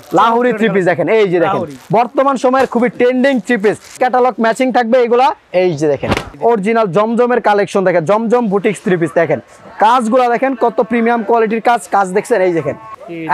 Lahori three piece দেখেন, এই যে দেখেন বর্তমান সময়ের খুবই trending three piece, catalogue matching থাকবে এগুলা। এই যে দেখেন অরিজিনাল জমজমের কালেকশন দেখেন, জমজম বুটিক্স থ্রি পিস দেখেন, কাজগুলা দেখেন কত প্রিমিয়াম কোয়ালিটির কাজ দেখছেন। এই দেখেন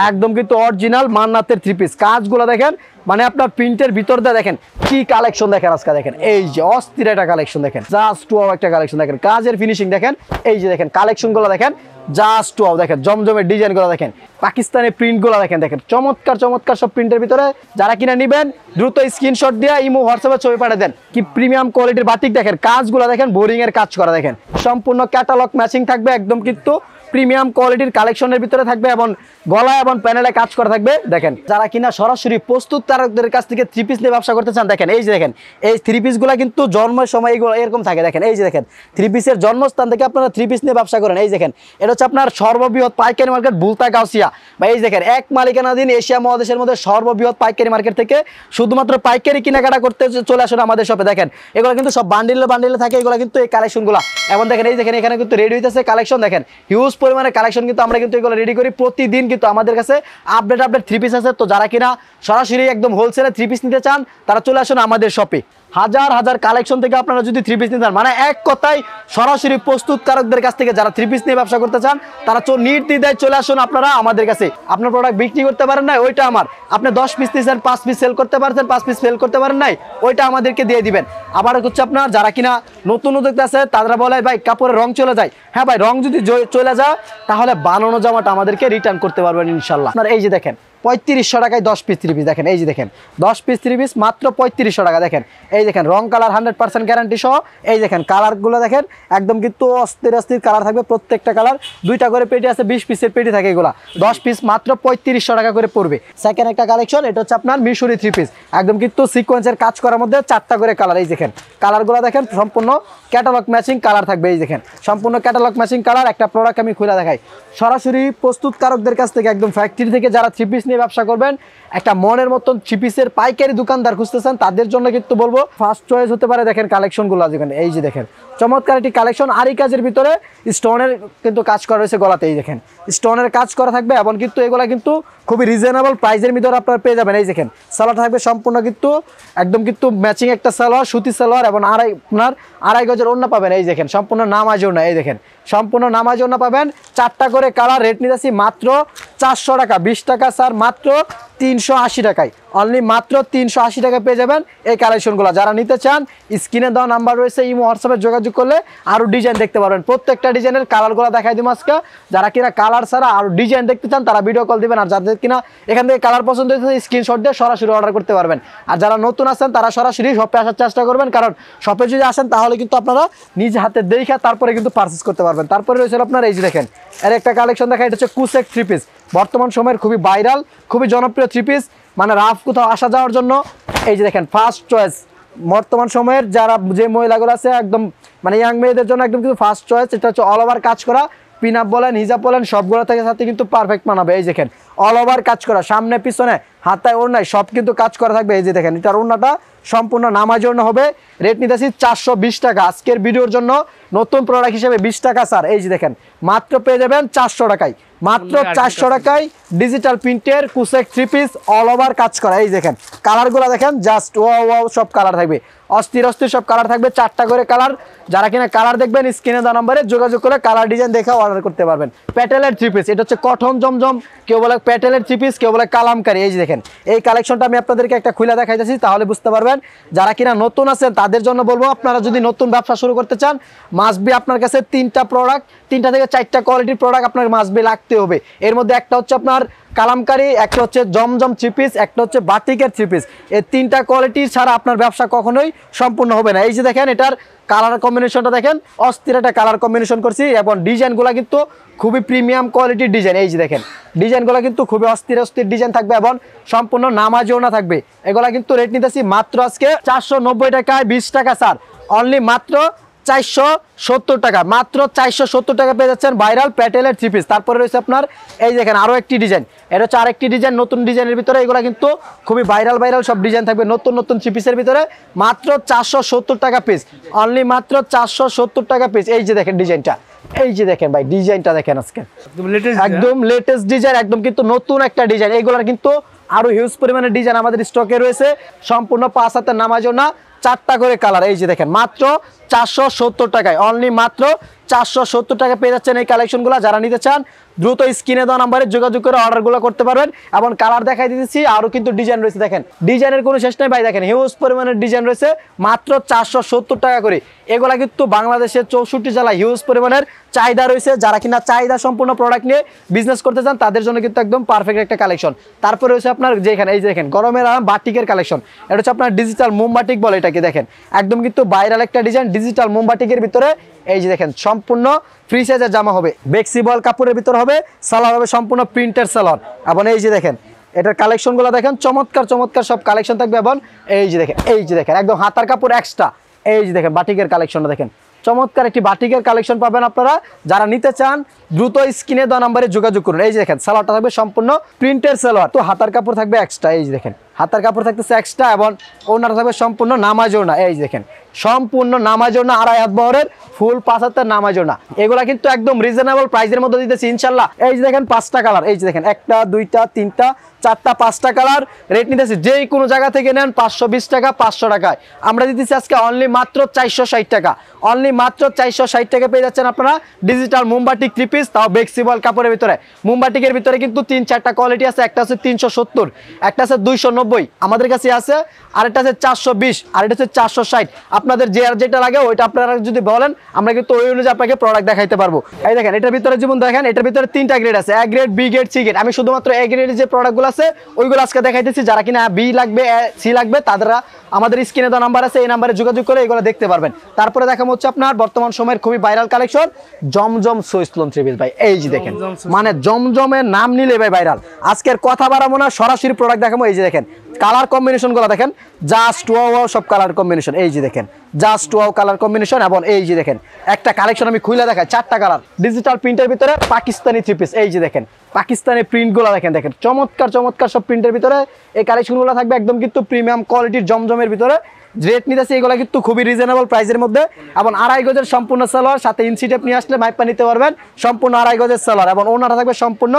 একদম কিন্তু অরিজিনাল মান্নাতের থ্রি পিস, কাজগুলা দেখেন মানে আপনার প্রিন্টের ভিতর দিয়ে দেখেন কি কালেকশন দেখেন আজকে দেখেন। এই যে অস্থির একটা কালেকশন দেখেন, জাস্ট ওয়াও একটা কালেকশন দেখেন, কাজের ফিনিশিং দেখেন। এই যে দেখেন কালেকশনগুলো দেখেন জাস্ট ওয়াও দেখেন, জমজমের ডিজাইনগুলো দেখেন, পাকিস্তানি প্রিন্টগুলো দেখেন, দেখেন চমৎকার চমৎকার সব প্রিন্টের ভিতরে। যারা কিনা নেবেন দ্রুত স্ক্রিনশট দিয়ে ইমো হোয়াটসঅ্যাপে ছবি পাঠিয়ে দেন। কি প্রিমিয়াম কোয়ালিটির বাটিক দেখেন, কাজগুলো দেখেন বোরিং এর কাজ করা দেখেন, সম্পূর্ণ ক্যাটালগ ম্যাচিং থাকবে, একদম কিন্তু প্রিমিয়াম কোয়ালিটির কালেকশনের ভিতরে থাকবে এবং গলা এবং প্যানেলে কাজ করা থাকবে। দেখেন যারা কিনা সরাসরি প্রস্তুতকারকদের কাছ থেকে থ্রি পিস নিয়ে ব্যবসা করতে চান, দেখেন এই যে দেখেন এই থ্রি পিসগুলো কিন্তু জন্মের সময় এগুলো এরকম থাকে। দেখেন এই যে দেখেন থ্রি পিসের জন্মস্থান থেকে আপনারা থ্রি পিস নিয়ে ব্যবসা করেন। এই দেখেন এটা হচ্ছে আপনার সর্ববৃহৎ পাইকারি মার্কেট বুলতা গাউসিয়া, বা এই দেখেন এক মালিকানাধীন এশিয়া মহাদেশের মধ্যে সর্ববৃহৎ পাইকারি মার্কেট থেকে শুধুমাত্র পাইকারি কেনাকাটা করতে চলে আসুন আমাদের শপে। দেখেন এগুলো কিন্তু সব বান্ডিলে থাকে, এগুলো কিন্তু এই কালেকশনগুলো। এবং দেখেন এই দেখেন এখানে কিন্তু রেডি হইতেছে কালেকশন, দেখেন হিউজ পরিমাণে কালেকশন কিন্তু আমরা কিন্তু এগুলো রেডি করি প্রতিদিন। কিন্তু আমাদের কাছে আপডেট থ্রি পিস আছে। তো যারা কিনা সরাসরি একদম হোলসেলে থ্রি পিস নিতে চান তারা চলে আসুন আমাদের শপে। হাজার হাজার কালেকশন থেকে আপনারা যদি থ্রি পিস নিতে চান, মানে এক কথায় সরাসরি প্রস্তুতকারকদের কাছ থেকে যারা থ্রি পিস নিয়ে ব্যবসা করতে চান তারা নির্দ্বিধায় চলে আসুন আপনারা আমাদের কাছে। আপনার প্রোডাক্ট বিক্রি করতে পারেন নাই, ওইটা আমার, আপনি 10 পিস নিয়েছেন 5 পিস সেল করতে পারছেন, 5 পিস সেল করতে পারেন নাই, ওইটা আমাদেরকে দিয়ে দিবেন। আবার হচ্ছে আপনার যারা কিনা নতুন উদ্যোক্তা আছে তারা বলে ভাই কাপড়ের রং চলে যায়, হ্যাঁ ভাই রং যদি চলে যায় তাহলে বানানো জামাটা আমাদেরকে রিটার্ন করতে পারবেন ইনশাল্লাহ। আপনার এই যে দেখেন 3500 টাকায় 10 পিস থ্রি পিস দেখেন, এই যে দেখেন 10 পিস থ্রি পিস মাত্র 3500 টাকা। দেখেন এই দেখেন রং কালার 100% গ্যারান্টি সহ। এই দেখেন কালারগুলো দেখেন একদম কিন্তু অস্থির কালার থাকবে, প্রত্যেকটা কালার দুইটা করে পেটি আছে, 20 পিসের পেটি থাকে এগুলা। 10 পিস মাত্র 3500 টাকা করে পড়বে। সেকেন্ড একটা কালেকশন, এটা হচ্ছে আপনার মিশরি থ্রি পিস, একদম কিন্তু সিকোয়েন্সের কাজ করার মধ্যে 4টা করে কালার। এই দেখেন কালারগুলো দেখেন সম্পূর্ণ ক্যাটালগ ম্যাচিং কালার থাকবে। এই দেখেন সম্পূর্ণ ক্যাটালগ ম্যাচিং কালার। একটা প্রোডাক্ট আমি খুলে দেখাই, সরাসরি প্রস্তুতকারকদের কাছ থেকে একদম ফ্যাক্টরি থেকে যারা থ্রি পিস নিয়ে ব্যবসা করবেন, একটা মনের মতন থ্রি পিসের পাইকারি দোকানদার খুঁজতেছেন তাদের জন্য কিন্তু বলবো ফার্স্ট চয়েস হতে পারে। দেখেন কালেকশনগুলো যেখানে এই যে দেখেন চমৎকার একটি কালেকশন, আরি কাজের ভিতরে স্টোনের কিন্তু কাজ করা রয়েছে গলাতে। এই দেখেন স্টোনের কাজ করা থাকবে এবং কিন্তু এগুলা কিন্তু খুবই রিজনেবল প্রাইসের ভিতরে আপনারা পেয়ে যাবেন। এই দেখেন সালোয়ার থাকবে সম্পূর্ণ কিন্তু একদম কিন্তু ম্যাচিং একটা সালোয়ার, সুতি সালোয়ার এবং আপনার আড়াই গজের ওড়না পাবেন। এই দেখেন সম্পূর্ণ নামাজ ওড়না, এই দেখেন সম্পূর্ণ নামাজ ওড়না পাবেন। 4টা করে কালার, রেট নিতেছি মাত্র 400 টাকা, 20 টাকা স্যার, মাত্র 380 টাকায়, অনলি মাত্র 380 টাকা পেয়ে যাবেন এই কালেকশনগুলো। যারা নিতে চান স্ক্রিনে দেওয়া নাম্বার রয়েছে, ইমো হোয়াটসঅ্যাপে যোগাযোগ করলে আরও ডিজাইন দেখতে পারবেন। প্রত্যেকটা ডিজাইনের কালারগুলো দেখাই দিব আজকে। যারা কিনা কালার ছাড়া আরও ডিজাইন দেখতে চান তারা ভিডিও কল দিবেন, আর যাদের কিনা এখান থেকে কালার পছন্দ হয়েছে স্ক্রিনশট দিয়ে সরাসরি অর্ডার করতে পারবেন। আর যারা নতুন আছেন তারা সরাসরি শপে আসার চেষ্টা করবেন, কারণ শপে যদি আসেন তাহলে কিন্তু আপনারা নিজ হাতে দেখে তারপরে কিন্তু পারচেস করতে পারবেন। তারপরে রয়েছে আপনার এই যে দেখেন এর একটা কালেকশন দেখা, এটা হচ্ছে কুসেক থ্রি পিস, বর্তমান সময়ের খুবই ভাইরাল খুবই জনপ্রিয় থ্রি পিস, মানে রাফ কোথাও আসা যাওয়ার জন্য। এই যে দেখেন ফার্স্ট চয়েস, বর্তমান সময়ের যারা যে মহিলাগুলো আছে একদম মানে ইয়াং মেয়েদের জন্য একদম কিন্তু ফার্স্ট চয়েস। এটা হচ্ছে অল ওভার কাজ করা, পিন আপ বলেন হিজাব বলেন সবগুলো থেকে সাথে কিন্তু পারফেক্ট মানাবে। এই দেখেন অল ওভার কাজ করা, সামনে পিছনে হাতায় ওড়নায় সব কিন্তু কাজ করা থাকবে। এই যে দেখেন এটার ওড়নাটা সম্পূর্ণ নামাজ ওড়না হবে। রেট নিতেছি 420 টাকা আজকের ভিডিওর জন্য, নতুন প্রোডাক্ট হিসেবে 20 টাকা স্যার। এই যে দেখেন মাত্র পেয়ে যাবেন 400 টাকায়, মাত্র 400 টাকায় ডিজিটাল প্রিন্টের cosec three piece all over কাজ করা। এই দেখেন কালারগুলো দেখেন জাস্ট ওয়াও, সব কালার থাকবে, অস্থির সব কালার থাকবে, 4টা করে কালার। যারা কিনা কালার দেখবেন স্ক্রিনে দেওয়া নম্বরে যোগাযোগ করে কালার ডিজাইন দেখে অর্ডার করতে পারবেন। প্যাটেলের থ্রি পিস, এটা হচ্ছে কটন জমজম, কেউ বলে প্যাটেলের থ্রি পিস, কেউ বলে কালামকারি। এই যে দেখেন এই কালেকশনটা আমি আপনাদেরকে একটা খুলে দেখাইতেছি তাহলে বুঝতে পারবেন। যারা কিনা নতুন আছেন তাদের জন্য বলবো, আপনারা যদি নতুন ব্যবসা শুরু করতে চান মাস্ট বি আপনার কাছে 3টা প্রোডাক্ট, 3টা থেকে 4টা কোয়ালিটির প্রোডাক্ট আপনার মাস্ট বি লাগতে হবে। এর মধ্যে একটা হচ্ছে আপনার কালামকারি, একটা হচ্ছে জমজম থ্রি পিস, একটা হচ্ছে বাটিকের থ্রি পিস। এই 3টা কোয়ালিটি ছাড়া আপনার ব্যবসা কখনোই সম্পূর্ণ হবে না। এই যে দেখেন এটার কালার কম্বিনেশনটা দেখেন, অস্থির একটা কালার কম্বিনেশন করছি এবং ডিজাইনগুলো কিন্তু খুবই প্রিমিয়াম কোয়ালিটির ডিজাইন। এই যে দেখেন ডিজাইনগুলো কিন্তু খুবই অস্থির ডিজাইন থাকবে এবং সম্পূর্ণ নামাজও না থাকবে। এগুলা কিন্তু রেট নিতেছি মাত্র আজকে 490 টাকায়, 20 টাকা স্যার, অনলি মাত্র 470 টাকা, মাত্র 470 টাকা পেয়ে যাচ্ছেন ভাইরাল প্যাটেলের থ্রি পিস। তারপরে রয়েছে আপনার এই দেখেন আরও একটি ডিজাইন, এটা হচ্ছে আরেকটি ডিজাইন, নতুন ডিজাইনের ভিতরে। এগুলো কিন্তু খুবই ভাইরাল সব ডিজাইন থাকবে নতুন থ্রি পিসের ভিতরে, মাত্র 470 টাকা পিস, অনলি মাত্র 470 টাকা পিস। এই যে দেখেন ডিজাইনটা, এই যে দেখেন ভাই ডিজাইনটা দেখেন আজকে একদম লেটেস্ট ডিজাইন, একদম কিন্তু নতুন একটা ডিজাইন। এইগুলার কিন্তু আরো হিউজ পরিমাণে ডিজাইন আমাদের স্টকে রয়েছে। সম্পূর্ণ 5 হাতের নামাজ ওড়না, 4টা করে কালার। এই যে দেখেন মাত্র 470 টাকায়, অনলি মাত্র 470 টাকা পেয়ে যাচ্ছেন এই কালেকশনগুলো। যারা নিতে চান দ্রুত স্ক্রিনে দেওয়া নাম্বারে যোগাযোগ করে অর্ডারগুলো করতে পারবেন। এবং কালার দেখাই দিতেছি, আরো কিন্তু ডিজাইন রয়েছে। দেখেন ডিজাইনের কোনো শেষ নেই ভাই, দেখেন হিউজ পরিমাণের ডিজাইন রয়েছে মাত্র 470 টাকা করে। এগুলা কিন্তু বাংলাদেশের 64 জেলায় হিউজ পরিমাণের চাহিদা রয়েছে। যারা কিনা চাহিদা সম্পূর্ণ প্রোডাক্ট নিয়ে বিজনেস করতে চান তাদের জন্য কিন্তু একদম পারফেক্ট একটা কালেকশন। তারপরে রয়েছে আপনার যেখানে এই যে দেখেন গরমের আরাম বাটিকের কালেকশন। এটা হচ্ছে আপনার ডিজিটাল মোমবাটিক বলে এটাকে। দেখেন একদম কিন্তু ভাইরাল একটা ডিজাইন ডিজিটাল মোমবাটিকের ভিতরে। এই যে দেখেন সম্পূর্ণ ফ্রি সাইজের জামা হবে, ফ্লেক্সিবল কাপড়ের ভিতর হবে, সালোয়ার হবে সম্পূর্ণ প্রিন্টের সালোয়ার। এবং এই যে দেখেন এটার কালেকশনগুলো দেখেন চমৎকার চমৎকার সব কালেকশন থাকবে। এবং এই যে দেখেন একদম হাতার কাপড় এক্সট্রা। এই যে দেখেন বাটিকের কালেকশনটা দেখেন, চমৎকার একটি বাটিকের কালেকশন পাবেন আপনারা। যারা নিতে চান দ্রুত স্ক্রিনে দেওয়া নাম্বারে যোগাযোগ করুন। এই যে দেখেন সালোয়ারটা থাকবে সম্পূর্ণ প্রিন্টের সালোয়ার, তো হাতার কাপড় থাকবে এক্সট্রা। এই যে দেখেন হাতার কাপড় থাকতেছে এক্সট্রা এবং ওড়নাটা থাকবে সম্পূর্ণ নামাজ ওড়না। এই যে দেখেন সম্পূর্ণ নামাজ ওড়না, 2.5 হাত বহরের ফুল 5 হাতের নামাজ ওড়না। এগুলা কিন্তু একদম রিজনেবল প্রাইসের মধ্যে দিতেছি ইনশাল্লাহ। এই যে দেখেন 5টা কালার। এই যে দেখেন 1টা 2টা 3টা 4টা 5টা কালার। রেট নিতেছি যে কোনো জায়গা থেকে নেন 520 টাকা 500 টাকায়। আমরা দিতেছি আজকে অনলি মাত্র 460 টাকা। অনলি মাত্র 460 টাকা পেয়ে যাচ্ছেন আপনারা ডিজিটাল মোমবাটিক 3 পিস, তাও ফ্লেক্সিবল কাপড়ের ভিতরে। মোমবাটিকের ভিতরে কিন্তু 3-4টা কোয়ালিটি আছে। একটা আছে 370, একটা আছে 290 আমাদের কাছে আছে, আরেকটা আছে 420, আর এটা হচ্ছে 460। আপনাদের যে আর যেটা লাগে ওইটা আপনারা যদি বলেন আমরা কিন্তু ওই অনুযায়ী আপনাকে প্রোডাক্ট দেখাইতে পারবো। এই দেখেন এটার ভিতরে যেমন দেখেন এটার ভিতরে 3টা গ্রেড আছে, A grade, B grade, C grade. আমি শুধুমাত্র এ গ্রেডের যে প্রোডাক্টগুলো আছে ওইগুলো আজকে দেখাইতেছি। যারা কিনা বি লাগবে, সি লাগবে, তারা আমাদের স্ক্রিনে দেওয়া নাম্বার আছে, এই নাম্বারে যোগাযোগ করে এগুলো দেখতে পারবেন। তারপরে দেখাবো হচ্ছে আপনার বর্তমান সময়ের খুবই ভাইরাল কালেকশন জমজম সুইসলন 3 পিস ভাই। এই যে দেখেন মানে জমজমের নাম নিলে ভাই ভাইরাল। আজকের কথা বাড়াবো না, সরাসরি প্রোডাক্ট দেখাবো। এই যে দেখেন কালার কম্বিনেশন গুলো দেখেন জাস্ট ওয়াও, সব কালার কম্বিনেশন। এই যে দেখেন জাস্ট ওয়াও কালার কম্বিনেশন। এবং এই যে দেখেন একটা কালেকশন আমি খুলে দেখাই, 4টা কালার ডিজিটাল প্রিন্টের ভিতরে পাকিস্তানি 3 পিস। এই যে দেখেন পাকিস্তানি প্রিন্ট গুলো দেখেন, দেখেন চমৎকার চমৎকার সব প্রিন্টের ভিতরে এই কালেকশন গুলো থাকবে একদম কিন্তু প্রিমিয়াম কোয়ালিটির জমজমের ভিতরে। রেট নিতেছে এগুলো কিন্তু খুবই রিজনেবল প্রাইসের মধ্যে। এবং 2.5 গজের সম্পূর্ণ সালোয়ার, সাথে ইঞ্চি টেপ নিয়ে আসলে মাইপা নিতে পারবেন। সম্পূর্ণ 2.5 গজের সালোয়ার এবং ওড়নাটা থাকবে সম্পূর্ণ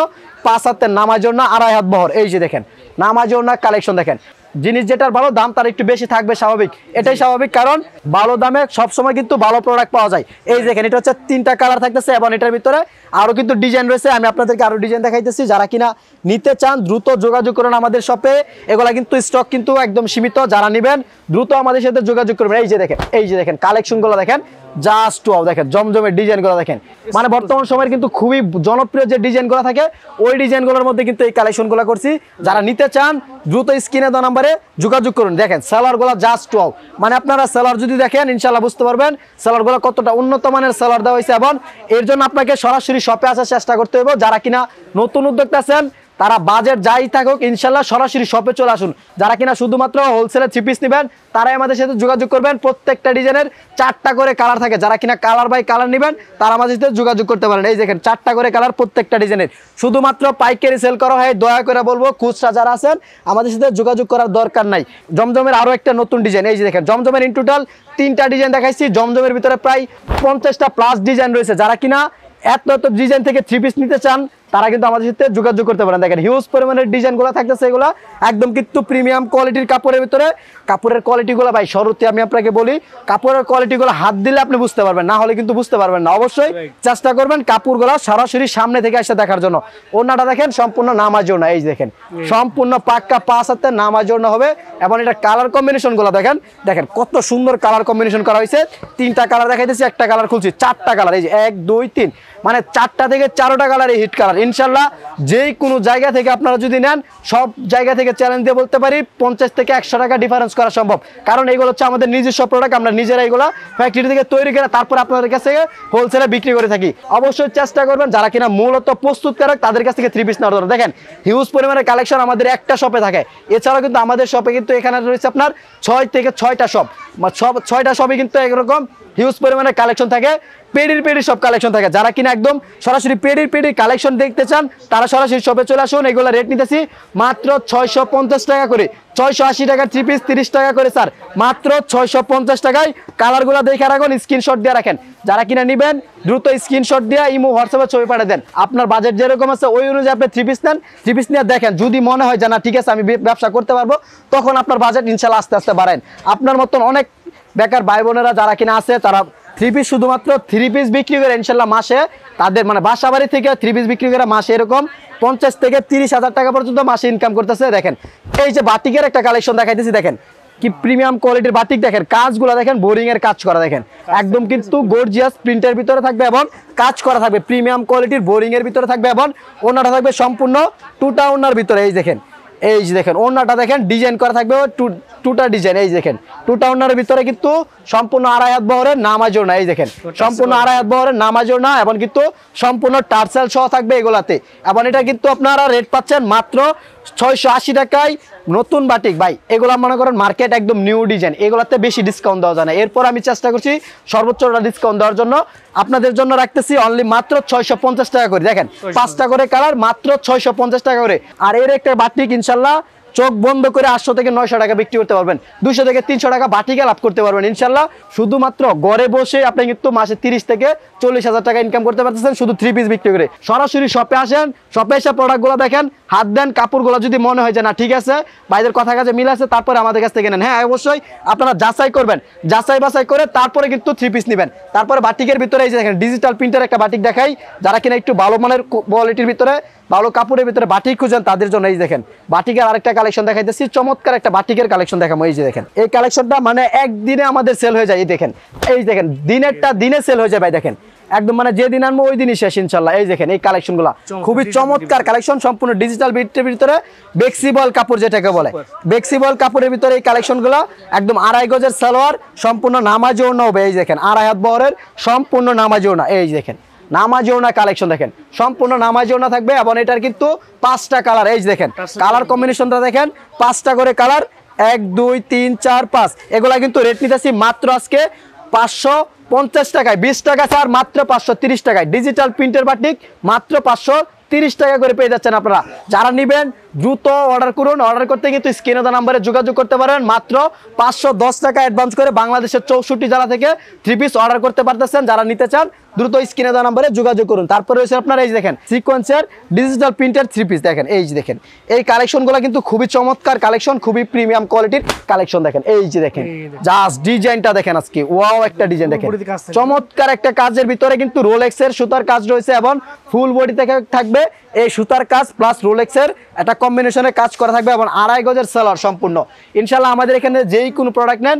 5 হাতের নামাজ ওড়না, 2.5 হাত বহর। এই যে দেখেন নামাজ ওড়না কালেকশন দেখেন। জিনিস যেটার ভালো দাম তার একটু বেশি থাকবে, স্বাভাবিক, এটাই স্বাভাবিক, কারণ ভালো দামে সবসময় কিন্তু ভালো প্রোডাক্ট পাওয়া যায়। এই দেখেন এটা হচ্ছে 3টা কালার থাকতেছে এবং এটার ভিতরে আরো কিন্তু ডিজাইন রয়েছে। আমি আপনাদেরকে আরো ডিজাইন দেখাইতেছি। যারা কিনা নিতে চান দ্রুত যোগাযোগ করুন আমাদের শপে। এগুলা কিন্তু স্টক কিন্তু একদম সীমিত, যারা নেবেন দ্রুত আমাদের সাথে যোগাযোগ করবেন। এই যে দেখেন কালেকশনগুলো দেখেন জাস্ট ওয়াও, দেখেন জমজমের ডিজাইনগুলো দেখেন। মানে বর্তমান সময়ের কিন্তু খুবই জনপ্রিয় যে ডিজাইনগুলো থাকে ওই ডিজাইনগুলোর মধ্যে কিন্তু এই কালেকশনগুলো করছি। যারা নিতে চান দ্রুত স্ক্রিনে দেওয়া নাম্বারে যোগাযোগ করুন। দেখেন সেলারগুলো জাস্ট ওয়াও, মানে আপনারা সেলার যদি দেখেন ইনশাল্লাহ বুঝতে পারবেন সেলারগুলো কতটা উন্নত মানের সেলার দেওয়া হয়েছে। এবং এর জন্য আপনাকে সরাসরি শপে আসার চেষ্টা করতে হবে। যারা কিনা নতুন উদ্যোক্তা আছেন তারা বাজেট যাই থাকুক ইনশাল্লাহ সরাসরি শপে চলে আসুন। যারা কিনা শুধুমাত্র হোলসেলে 3 পিস নেবেন তারাই আমাদের সাথে যোগাযোগ করবেন। প্রত্যেকটা ডিজাইনের 4টা করে কালার থাকে। যারা কিনা কালার বাই কালার নেবেন তারা আমাদের সাথে যোগাযোগ করতে পারেন। এই দেখেন 4টা করে কালার প্রত্যেকটা ডিজাইনের। শুধুমাত্র পাইকারি সেল করা হয়, দয়া করে বলবো খুচরা যারা আছেন আমাদের সাথে যোগাযোগ করার দরকার নাই। জমজমের আরো একটা নতুন ডিজাইন। এই যে দেখেন জমজমের ইন টোটাল 3টা ডিজাইন দেখাইছি। জমজমের ভিতরে প্রায় 50টা প্লাস ডিজাইন রয়েছে। যারা কিনা এত ডিজাইন থেকে 3 পিস নিতে চান তারা কিন্তু আমাদের সাথে যোগাযোগ করতে পারেন। দেখেন হিউজ পরিমাণের ডিজাইনগুলো থাকতেছে, এগুলো একদম কিন্তু প্রিমিয়াম কোয়ালিটির কাপড়ের ভিতরে। কাপড়ের কোয়ালিটিগুলো ভাই শুরুতে আমি আপনাকে বলি, কাপড়ের কোয়ালিটিগুলো হাত দিলে আপনি বুঝতে পারবেন, না হলে কিন্তু বুঝতে পারবেন না। অবশ্যই চেষ্টা করবেন কাপড়গুলো সরাসরি সামনে থেকে এসে দেখার জন্য। ওড়নাটা দেখেন সম্পূর্ণ নামাজ ওড়না। এই দেখেন সম্পূর্ণ পাক্কা 5 হাতের নামাজ ওড়না হবে। এবং এটা কালার কম্বিনেশনগুলো দেখেন, দেখেন কত সুন্দর কালার কম্বিনেশন করা হয়েছে। 3টা কালার দেখাইতেছি, একটা কালার খুলছি, 4টা কালার। এই যে 1 2 3 মানে 4টা থেকে 4টা কালার হিট কালার। ইনশাল্লাহ যেই কোনো জায়গা থেকে আপনারা যদি নেন সব জায়গা থেকে চ্যালেঞ্জ দিয়ে বলতে পারি 50 থেকে 100 টাকা ডিফারেন্স করা সম্ভব। কারণ এগুলো হচ্ছে আমাদের নিজস্ব প্রোডাক্ট, আমরা নিজেরা এগুলো ফ্যাক্টরি থেকে তৈরি করে তারপর আপনাদের কাছে হোলসেলে বিক্রি করে থাকি। অবশ্যই চেষ্টা করবেন যারা কিনা মূলত প্রস্তুতকারক তাদের কাছ থেকে 3 পিস নেওয়ার জন্য। দেখেন হিউজ পরিমাণের কালেকশন আমাদের একটা শপে থাকে। এছাড়াও কিন্তু আমাদের শপে কিন্তু এখানে রয়েছে আপনার 6 থেকে 6টা শপ, 6টা শপে কিন্তু এরকম হিউজ পরিমাণে কালেকশন থাকে, পেডির সব কালেকশন থাকে। যারা কিনা একদম সরাসরি পেডির কালেকশন দেখতে চান তারা সরাসরি শপে চলে আসুন। এগুলো রেট নিতেছি মাত্র 650 টাকা করে, 680 টাকা 3 পিস, 30 টাকা করে স্যার, মাত্র 650 টাকায়। কালারগুলো দেখে রাখুন, স্ক্রিনশট দিয়ে রাখেন। যারা কিনা নেবেন দ্রুত স্ক্রিনশট দিয়ে ইমো হোয়াটসঅ্যাপে ছবি পাঠিয়ে দেন। আপনার বাজেট যেরকম আছে ওই অনুযায়ী আপনি 3 পিস নেন, 3 পিস নিয়ে দেখেন, যদি মনে হয় যে না ঠিক আছে আমি ব্যবসা করতে পারবো, তখন আপনার বাজেট ইনশাল্লাহ আস্তে আস্তে বাড়েন। আপনার মতন অনেক বেকার ভাই বোনেরা যারা কিনা আছে তারা 3 পিস, শুধুমাত্র 3 পিস বিক্রি করে ইনশাল্লাহ মাসে তাদের মানে বাসা বাড়ি থেকে 3 পিস বিক্রি করে মাসে এরকম 50 থেকে 30,000 টাকা পর্যন্ত মাসে ইনকাম করতেছে। দেখেন এই যে বাটিকের একটা কালেকশন দেখাইতেছি, দেখেন কি প্রিমিয়াম কোয়ালিটির বাটিক, দেখেন কাজগুলো দেখেন, বোরিং এর কাজ করা, দেখেন একদম কিন্তু গর্জিয়াস প্রিন্টের ভিতরে থাকবে এবং কাজ করা থাকবে, প্রিমিয়াম কোয়ালিটির বোরিং এর ভিতরে থাকবে এবং ওনাটা থাকবে সম্পূর্ণ টুটা ওনার ভিতরে। এই দেখেন, এই যে দেখেন ওনাটা দেখেন ডিজাইন করা থাকবে টুটা ডিজাইন। এই দেখেন টুটা ওনার ভিতরে কিন্তু সম্পূর্ণ 2.5 হাত বহরের নামাজ ওড়না, এই দেখেন সম্পূর্ণ 2.5 হাত বহরের নামাজ ওড়না এবং কিন্তু সম্পূর্ণ টার্সেল সহ থাকবে এগুলাতে। এবং এটা কিন্তু আপনারা রেট পাচ্ছেন মাত্র 680 টাকায়। নতুন বাটিক ভাই, এগুলা মনে করেন মার্কেট একদম নিউ ডিজাইন, এগুলাতে বেশি ডিসকাউন্ট দেওয়া যায় না। এরপর আমি চেষ্টা করছি সর্বোচ্চ ডিসকাউন্ট দেওয়ার জন্য, আপনাদের জন্য রাখতেছি অনলি মাত্র 650 টাকা করে। দেখেন 5টা করে কালার, মাত্র 650 টাকা করে। আর এর একটা বাটিক ইনশাল্লাহ চোখ বন্ধ করে 800 থেকে 900 টাকা বিক্রি করতে পারবেন, 200 থেকে 300 টাকা বাটিকে লাভ করতে পারবেন ইনশাল্লাহ। শুধুমাত্র ঘরে বসে আপনি কিন্তু মাসে 30 থেকে 40,000 টাকা ইনকাম করতে পারতেছেন শুধু 3 পিস বিক্রি করে। সরাসরি শপে আসেন, শপে এসে প্রোডাক্টগুলো দেখেন, হাত দেন, কাপড়গুলো যদি মনে হয় যে না ঠিক আছে ভাইদের কথা কাছে মিল আছে, তারপরে আমাদের কাছ থেকে নেন। হ্যাঁ অবশ্যই আপনারা যাচাই করবেন, যাচাই বাছাই করে তারপরে কিন্তু 3 পিস নেবেন। তারপরে বাটিকের ভিতরে এই যে দেখেন ডিজিটাল প্রিন্টের একটা বাটিক দেখাই, যারা কিনা একটু ভালো মানের কোয়ালিটির ভিতরে ভালো কাপড়ের ভিতরে বাটিক খুঁজেন তাদের জন্য এই দেখেন বাটিকের আরেকটা কালেকশন দেখাইতেছি, চমৎকার একটা বাটিকের কালেকশন দেখাবো। এই যে দেখেন এই কালেকশনটা মানে একদিনে আমাদের সেল হয়ে যায়। এই দেখেন, এই দেখেন দিনেরটা দিনে সেল হয়ে যায় ভাই, দেখেন একদম মানে যে দিন আনবো ওই দিনই শেষ ইনশাল্লাহ। এই দেখেন এই কালেকশনগুলো খুবই চমৎকার কালেকশন, সম্পূর্ণ ডিজিটাল বিটের ভিতরে বেক্সিবল কাপড় যেটাকে বলে, বেক্সিবল কাপড়ের ভিতরে এই কালেকশনগুলো একদম 2.5 গজের সালোয়ার, সম্পূর্ণ নামাজি ওড়না হবে। এই দেখেন 2.5 হাত বহরের সম্পূর্ণ নামাজি ওড়না, এই দেখেন নামাজি ওড়না কালেকশন দেখেন, সম্পূর্ণ নামাজি ওড়না থাকবে এবং এটার কিন্তু 5টা কালার। এই দেখেন কালার কম্বিনেশনটা দেখেন, 5টা করে কালার, 1 2 3 4 5। এগুলা কিন্তু রেট নিতেছি মাত্র আজকে 550 টাকায়, 20 টাকা স্যার মাত্র 530 টাকায়। ডিজিটাল প্রিন্টের বাটিক মাত্র 530 টাকা করে পেয়ে যাচ্ছেন আপনারা। যারা নেবেন দ্রুত অর্ডার করুন, অর্ডার করতে কিন্তু স্ক্রিনে দেওয়া নাম্বারে যোগাযোগ করতে পারেন। মাত্র 510 টাকা অ্যাডভান্স করে বাংলাদেশের 64 জেলা থেকে 3 পিস অর্ডার করতে পারতেছেন। যারা নিতে চান দ্রুত স্ক্রিনে দেওয়া নাম্বারে যোগাযোগ করুন। তারপরে হচ্ছে আপনারা এই যে দেখেন সিকোয়েন্সের ডিজিটাল প্রিন্টের 3 পিস দেখেন, এই যে দেখেন এই কালেকশনগুলো কিন্তু খুবই চমৎকার কালেকশন, খুবই প্রিমিয়াম কোয়ালিটির কালেকশন দেখেন। এই যে দেখেন জাস্ট ডিজাইনটা দেখেন, আজকে ওয়াও একটা ডিজাইন দেখেন, চমৎকার একটা কাজের ভিতরে কিন্তু রোলেক্সের সুতার কাজ রয়েছে এবং ফুল বডি থেকে থাকবে এই সুতার কাজ প্লাস রোলেক্সের একটা কম্বিনেশনে কাজ করা থাকবে এবং 2.5 গজের সেলার সম্পূর্ণ। ইনশাল্লাহ আমাদের এখানে যেই কোনো প্রোডাক্ট নেন,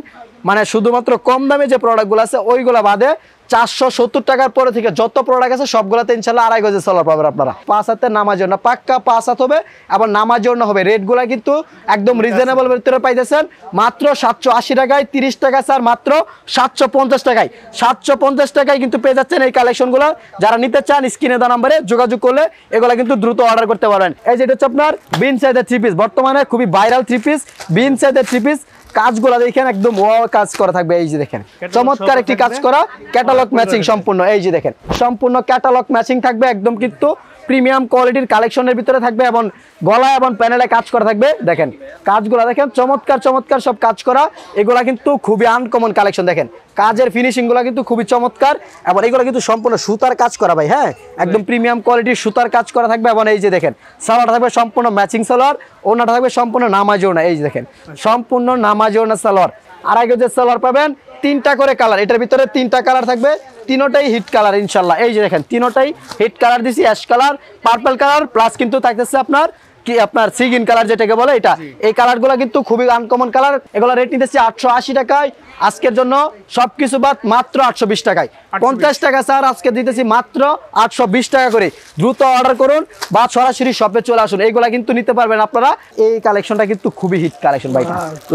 মানে শুধুমাত্র কম দামে যে প্রোডাক্টগুলো আছে ওইগুলো বাদে 470 টাকার পরে থেকে যত প্রোডাক্ট আছে সবগুলোতে ইনশাল্লাহ 2.5 গজের সেলার পাবেন আপনারা। 5 হাতের নামাজ ওড়না, পাক্কা 5 হাত হবে এবং নামাজ ওড়না হবে। রেটগুলো কিন্তু একদম রিজনেবল ভিতরে পাইতেছেন মাত্র 780 টাকায়, 30 টাকা স্যার মাত্র 750 টাকায়। 750 টাকায় কিন্তু পেয়ে যাচ্ছেন এই কালেকশনগুলো। যারা নিতে চান স্ক্রিনে দেওয়া নম্বরে যোগাযোগ করলে এগুলো কিন্তু দ্রুত অর্ডার করতে পারবেন। এই যেটা হচ্ছে আপনার বিন সাইজের 3 পিস, বর্তমানে খুবই ভাইরাল 3 পিস, বিন সাইজের 3 পিস। কাজগুলো দেখেন একদম ওয়াও কাজ করা থাকবে। এই যে দেখেন চমৎকার একটি কাজ করা, ক্যাটালগ ম্যাচিং সম্পূর্ণ। এই যে দেখেন সম্পূর্ণ ক্যাটালগ ম্যাচিং থাকবে, একদম কিন্তু প্রিমিয়াম কোয়ালিটির কালেকশনের ভিতরে থাকবে এবং গলায় এবং প্যানেলে কাজ করা থাকবে। দেখেন কাজগুলো দেখেন চমৎকার চমৎকার সব কাজ করা, এগুলা কিন্তু খুবই আনকমন কালেকশন। দেখেন কাজের ফিনিশিং গুলো কিন্তু খুবই চমৎকার এবং এগুলো কিন্তু সম্পূর্ণ সুতার কাজ করা ভাই। হ্যাঁ একদম প্রিমিয়াম কোয়ালিটির সুতার কাজ করা থাকবে এবং এই যে দেখেন সালোয়ার থাকবে সম্পূর্ণ ম্যাচিং সালোয়ার, ওনাটা থাকবে সম্পূর্ণ নামাজি ওড়না। এই যে দেখেন সম্পূর্ণ নামাজি ওড়না সালোয়ার, 2.5 গজের সালোয়ার পাবেন, 3টা করে কালার, এটার ভিতরে 3টা কালার থাকবে, তিনোটাই হিট কালার ইনশাল্লাহ। এই যে দেখেন তিনোটাই হিট কালার দিছি, ash colour, purple colour plus কিন্তু থাকতেছে আপনার কি আপনার সিগিন কালার যেটাকে বলে এটা। এই কালারগুলো কিন্তু খুবই আনকমন কালার। এগুলো রেট নিতেছি 880 টাকায়, আজকের জন্য সবকিছু বাদ মাত্র 820 টাকায়। 50 টাকা স্যার আজকে দিতেছি মাত্র 820 টাকা করে। দ্রুত অর্ডার করুন বা সরাসরি শপে চলে আসুন, এইগুলা কিন্তু নিতে পারবেন আপনারা। এই কালেকশনটা কিন্তু খুবই হিট কালেকশন ভাই,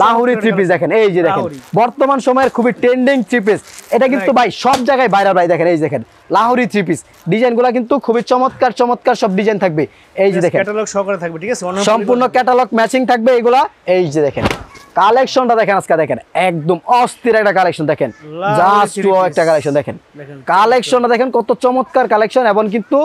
লাহোরি 3 পিস দেখেন। এই যে দেখেন বর্তমান সময়ের খুবই ট্রেন্ডিং 3 পিস, এটা কিন্তু ভাই সব জায়গায় ভাইরাল ভাই। দেখেন এই দেখেন লাহোরি 3 পিস, ডিজাইনগুলো কিন্তু খুবই চমৎকার চমৎকার সব ডিজাইন থাকবে। এই যে দেখেন ক্যাটালগ সহকারে থাকবে, ঠিক আছে, সম্পূর্ণ ক্যাটালগ ম্যাচিং থাকবে এগুলা। এই যে দেখেন কালেকশনটা দেখেন আজকে দেখেন একদম অস্থির একটা কালেকশন দেখেন জাস্ট একটা কালেকশন দেখেন কালেকশনটা দেখেন কত চমৎকার কালেকশন এবং কিন্তু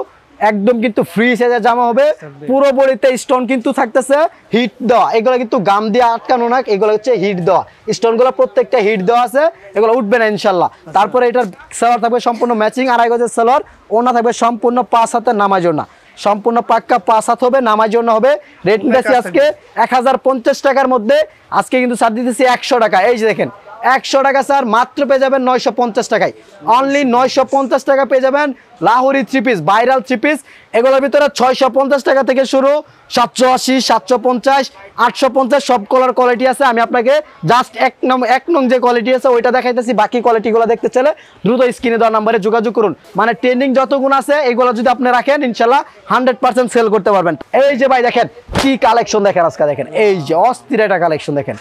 একদম কিন্তু ফ্রি সাইজের জামা হবে পুরো বডিতে স্টোন কিন্তু থাকতেছে হিট দেওয়া এগুলো কিন্তু গাম দিয়ে আটকানো না এগুলো হচ্ছে হিট দেওয়া স্টোনগুলো প্রত্যেকটা হিট দেওয়া আছে এগুলো উঠবে না ইনশাআল্লাহ তারপরে এটার সালোয়ার থাকবে সম্পূর্ণ ম্যাচিং 2.5 গজের সালোয়ার ওড়না থাকবে সম্পূর্ণ 5 হাতের নামাজ ওড়না সম্পূর্ণ পাক্কা 5 হাত হবে নামাজ ওড়না হবে রেট নিতেছি আজকে 1050 টাকার মধ্যে আজকে কিন্তু ছাড় দিতেছি 100 টাকা এই যে দেখেন 100 টাকা স্যার মাত্র পেয়ে যাবেন 950 টাকায় অনলি 950 টাকা পেয়ে যাবেন লাহোরি 3 পিস ভাইরাল 3 পিস এগুলোর ভিতরে 650 টাকা থেকে শুরু 780 750 850 সব কালার কোয়ালিটি আছে আমি আপনাকে জাস্ট এক নং যে কোয়ালিটি আছে ওইটা দেখাইতেছি বাকি কোয়ালিটিগুলো দেখতে চাইলে দ্রুত স্ক্রিনে দেওয়া নম্বরে যোগাযোগ করুন মানে ট্রেন্ডিং যতগুণ আছে এগুলো যদি আপনি রাখেন ইনশাআল্লাহ 100% সেল করতে পারবেন এই যে ভাই দেখেন কি কালেকশন দেখেন আজকে দেখেন এই যে অস্থির একটা কালেকশন দেখেন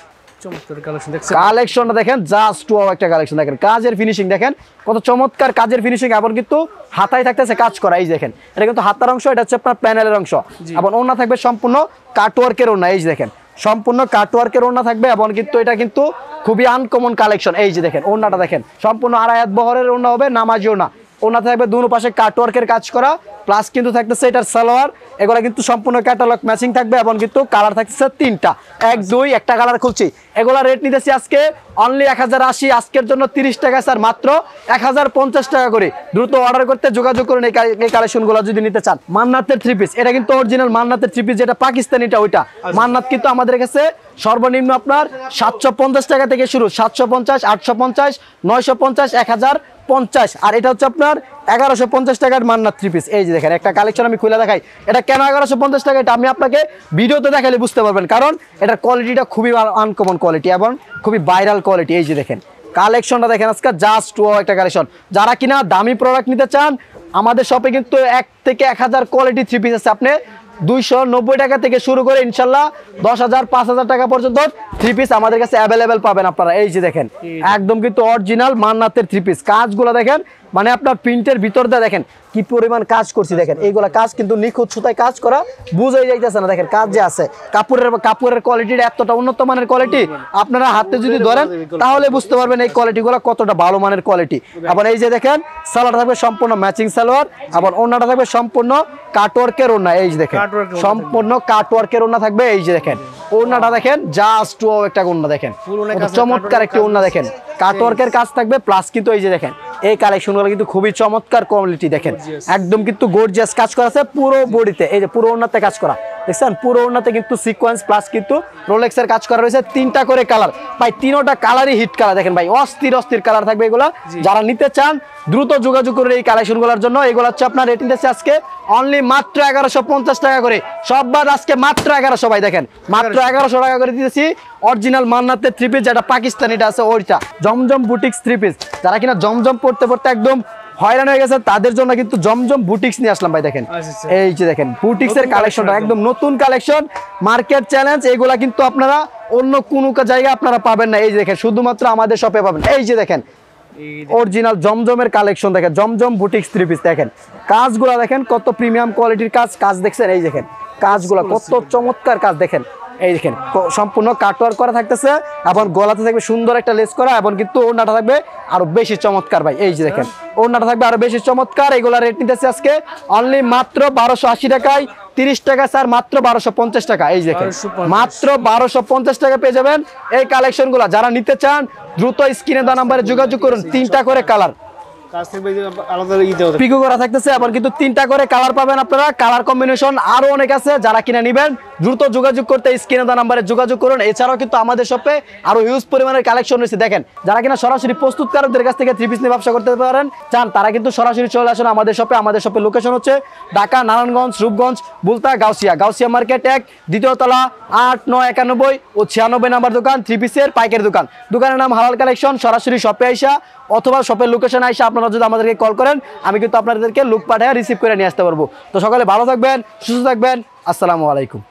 কালেকশনটা দেখেন জাস্ট একটা কালেকশন দেখেন কাজের ফিনিশিং দেখেন কত চমৎকার কাজের ফিনিশিং এবং কিন্তু হাতায় থাকতেছে কাজ করা এই দেখেন এটা কিন্তু হাতার অংশ এটা হচ্ছে আপনার প্যানেলের অংশ এবং ওড়না থাকবে সম্পূর্ণ কাটওয়ার্কের ওড়না এই দেখেন সম্পূর্ণ কাটওয়ার্কের ওড়না থাকবে এবং কিন্তু এটা কিন্তু খুবই আনকমন কালেকশন এই যে দেখেন ওড়নাটা দেখেন সম্পূর্ণ 2.5 হাত বহরের ওড়না হবে নামাজি ওড়না ওড়না থাকবে দুনো পাশে কাটওয়ার্কের কাজ করা প্লাস কিন্তু থাকতেছে এটার সালোয়ার এগুলা কিন্তু সম্পূর্ণ ক্যাটালগ ম্যাচিং থাকবে এবং কিন্তু কালার থাকতেছে 3টা 1 2 একটা কালার খুলছি এগুলা রেট নিতেছি আজকে অনলি 1080 আজকের জন্য 30 টাকা স্যার মাত্র 1050 টাকা করে দ্রুত অর্ডার করতে যোগাযোগ করুন এই কালেকশনগুলো যদি নিতে চান মান্নাতের 3 পিস এটা কিন্তু অরিজিনাল মান্নাতের 3 পিস যেটা পাকিস্তানিটা ওইটা মান্নাত কিন্তু আমাদের কাছে সর্বনিম্ন আপনার 750 টাকা থেকে শুরু 750 850 950 1050 আর এটা হচ্ছে আপনার 1150 টাকার মান্নাত 3 পিস এই যে দেখেন একটা কালেকশন আমি খুলে দেখাই এটা কেন 1150 টাকা এটা আমি আপনাকে ভিডিওতে দেখালে বুঝতে পারবেন কারণ এটার কোয়ালিটিটা খুবই আনকমন কোয়ালিটি এবং খুবই ভাইরাল কোয়ালিটি এই যে দেখেন কালেকশনটা দেখেন আজকে জাস্ট একটা কালেকশন যারা কিনা দামি প্রোডাক্ট নিতে চান আমাদের শপে কিন্তু 1 থেকে 1000 কোয়ালিটি 3 পিস আছে আপনি 290 টাকা থেকে শুরু করে ইনশাআল্লাহ 10,000 5,000 টাকা পর্যন্ত 3 পিস আমাদের কাছে अवेलेबल পাবেন আপনারা এই যে দেখেন একদম কিন্তু অরিজিনাল মান্নাতের 3 পিস কাজগুলো দেখেন মানে আপনার প্রিন্টের ভিতর দিয়ে দেখেন কি পরিমাণ কাজ করছি দেখেন এইগুলা কাজ কিন্তু নিখুঁত সুতায় কাজ করা বুঝাই যাইতেছে না দেখেন কাজ যে আছে কাপড়ের কোয়ালিটিটা এতটা উন্নত মানের কোয়ালিটি আপনারা হাতে যদি ধরেন তাহলে বুঝতে পারবেন এই কোয়ালিটিগুলো কতটা ভালো মানের কোয়ালিটি আবার এই যে দেখেন সালোয়ার থাকবে সম্পূর্ণ ম্যাচিং সালোয়ার আবার ওড়নাটা থাকবে সম্পূর্ণ কাটওয়ার্কের ওড়না এই যে দেখেন সম্পূর্ণ কাটওয়ার্কের ওড়না থাকবে এই যে দেখেন ওড়নাটা দেখেন জাস্ট একটা ওড়না দেখেন চমৎকার একটা ওড়না দেখেন কাটওয়ার্কের কাজ থাকবে প্লাস কিন্তু এই যে দেখেন এই কালেকশনগুলো কিন্তু খুবই চমৎকার কোয়ালিটি দেখেন একদম কিন্তু গর্জিয়াস কাজ করা আছে পুরো বডিতে এই যে পুরো ওড়নাতে কাজ করা দেখছেন পুরো ওড়নাতে কিন্তু সিকোয়েন্স প্লাস কিন্তু রোলেক্সের কাজ করা রয়েছে 3টা করে কালার ভাই 3টা কালারই হিট কালার দেখেন ভাই অস্থির কালার থাকবে এগুলা যারা নিতে চান দ্রুত যোগাযোগ করুন এই কালেকশনগুলোর জন্য এগুলো হচ্ছে আপনার রেটিং দিচ্ছে আজকে অনলি মাত্র 1150 টাকা করে সব বাদ আজকে মাত্র 1100 ভাই দেখেন মাত্র 1100 টাকা করে দিতেছি অরিজিনাল মান্নাতের 3 পিস যেটা পাকিস্তানিটা আছে ওইটা জমজম বুটিক্স 3 পিস যারা কিনা জমজম পড়তে একদম হয়রান হয়ে গেছে তাদের জন্য কিন্তু জমজম বুটিক্স নিয়ে আসলাম ভাই দেখেন এই যে দেখেন বুটিক্স এর কালেকশনটা একদম নতুন কালেকশন মার্কেট চ্যালেঞ্জ এগুলা কিন্তু আপনারা অন্য কোনো জায়গায় আপনারা পাবেন না এই যে দেখেন শুধুমাত্র আমাদের শপে পাবেন এই যে দেখেন অরিজিনাল জমজমের কালেকশন দেখেন জমজম বুটিক্স 3 পিস দেখেন কাজগুলো দেখেন কত প্রিমিয়াম কোয়ালিটির কাজ দেখছেন এই দেখেন কাজগুলো কত চমৎকার কাজ দেখেন এই দেখেন সম্পূর্ণ কাটওয়ার্ক করা থাকতেছে এবং গলাতে থাকবে সুন্দর একটা লেস করা এবং কিন্তু ওড়নাটা থাকবে আরো বেশি চমৎকার ভাই এই যে দেখেন ওড়নাটা থাকবে আরো বেশি চমৎকার এগুলা রেট নিতেছি আজকে অনলি মাত্র 1280 টাকায় 30 টাকা স্যার মাত্র 1250 টাকা এই দেখেন মাত্র 1250 টাকা পেয়ে যাবেন এই কালেকশনগুলো যারা নিতে চান দ্রুত স্ক্রিনে দেওয়া নম্বরে যোগাযোগ করুন 3টা করে কালার পিকো করা থাকতেছে আবার কিন্তু 3টা করে কালার পাবেন আপনারা কালার কম্বিনেশন আরো অনেক আছে যারা কিনা নেবেন দ্রুত যোগাযোগ করতে স্ক্রিনে দেওয়া নম্বরে যোগাযোগ করুন এছাড়াও কিন্তু আমাদের শপে আরো হিউজ পরিমাণের কালেকশন রয়েছে দেখেন যারা কিনা সরাসরি প্রস্তুতকারকদের কাছ থেকে 3 পিস নিয়ে ব্যবসা করতে পারেন চান তারা কিন্তু সরাসরি চলে আসুন আমাদের শপের লোকেশন হচ্ছে ঢাকা নারায়ণগঞ্জ রূপগঞ্জ বুলতা গাউসিয়া মার্কেট 1 দ্বিতীয় তলা 8 9 91 ও 96 নাম্বার দোকান 3 পিসের পাইকারি দোকানের নাম হালাল কালেকশন সরাসরি শপে আইসা অথবা শপের লোকেশন আইসা আপনারা যদি আমাদেরকে কল করেন আমি কিন্তু আপনাদেরকে লুক পাঠিয়ে রিসিভ করে নিয়ে আসতে পারবো তো সকালে ভালো থাকবেন সুস্থ থাকবেন আসসালামু আলাইকুম।